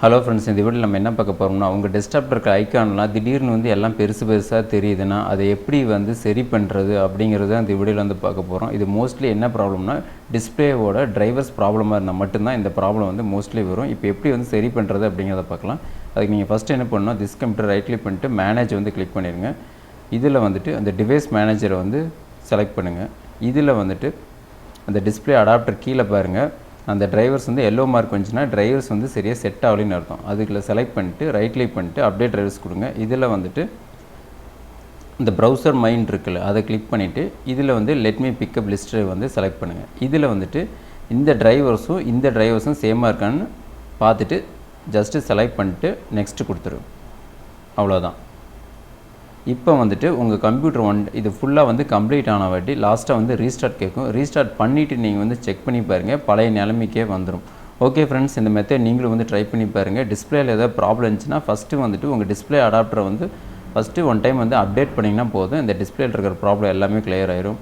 Hello friends, இந்த வீடியோவில் நம்ம என்ன பார்க்க போகிறோம்னா, உங்கள் டெஸ்க்டாப்பில் இருக்க ஐக்கான்லாம் திடீர்னு வந்து எல்லாம் பெருசு பெருசாக தெரியுதுன்னா அதை எப்படி வந்து சரி பண்ணுறது அப்படிங்கிறத இந்த வீடியோவில் வந்து பார்க்க போகிறோம். இது மோஸ்ட்லி என்ன ப்ராப்ளம்னா, டிஸ்பிளேவோட டிரைவர்ஸ் ப்ராப்ளமாக இருந்தால் மட்டும்தான் இந்த ப்ராப்ளம் வந்து மோஸ்ட்லி வரும். இப்போ எப்படி வந்து சரி பண்ணுறது அப்படிங்கிறத பார்க்கலாம். அதுக்கு நீங்கள் ஃபஸ்ட்டு என்ன பண்ணணும், திஸ் கம்ப்யூட்டர் ரைட் கிளிக் பண்ணிட்டு மேனேஜ் வந்து கிளிக் பண்ணிடுங்க. இதில் வந்துட்டு அந்த டிவைஸ் மேனேஜரை வந்து செலக்ட் பண்ணுங்கள். இதில் வந்துட்டு அந்த டிஸ்பிளே அடாப்டர் கீழே பாருங்கள், அந்த டிரைவர்ஸ் வந்து எல்லோ மார்க் வந்துச்சுன்னா டிரைவர்ஸ் வந்து சரியாக செட் ஆகலைன்னு அர்த்தம். அதுக்குள்ள செலக்ட் பண்ணிட்டு ரைட் கிளிக் பண்ணிட்டு அப்டேட் டிரைவர்ஸ் கொடுங்க. இதில் வந்துட்டு இந்த ப்ரௌசர் மைண்ட் இருக்குல்ல, அதை கிளிக் பண்ணிவிட்டு இதில் வந்து லெட் மீ பிக்கப் லிஸ்ட்டை வந்து செலக்ட் பண்ணுங்கள். இதில் வந்துட்டு இந்த டிரைவர்ஸும் சேமாக இருக்கான்னு பார்த்துட்டு ஜஸ்ட்டு செலக்ட் பண்ணிட்டு நெக்ஸ்ட்டு கொடுத்துரு. அவ்வளோதான். இப்போ வந்துட்டு உங்கள் கம்ப்யூட்டர் இது ஃபுல்லாக வந்து கம்ப்ளீட் ஆன வாட்டி லாஸ்ட்டாக வந்து ரீஸ்டார்ட் கேட்கும். ரீஸ்டார்ட் பண்ணிவிட்டு நீங்கள் வந்து செக் பண்ணி பாருங்கள், பழைய நிலைமைக்கே வந்துடும். ஓகே ஃப்ரெண்ட்ஸ், இந்த மெத்தட் நீங்களும் வந்து ட்ரை பண்ணி பாருங்கள். டிஸ்பிளேயில் ஏதாவது ப்ராப்ளம் இருந்துச்சுன்னா ஃபஸ்ட்டு வந்துட்டு உங்கள் டிஸ்பிளே அடாப்டரை வந்து ஃபஸ்ட்டு ஒன் டைம் வந்து அப்டேட் பண்ணிங்கன்னா போதும். இந்த டிஸ்பிளேயில் இருக்கிற ப்ராப்ளம் எல்லாமே கிளியர் ஆயிரும்.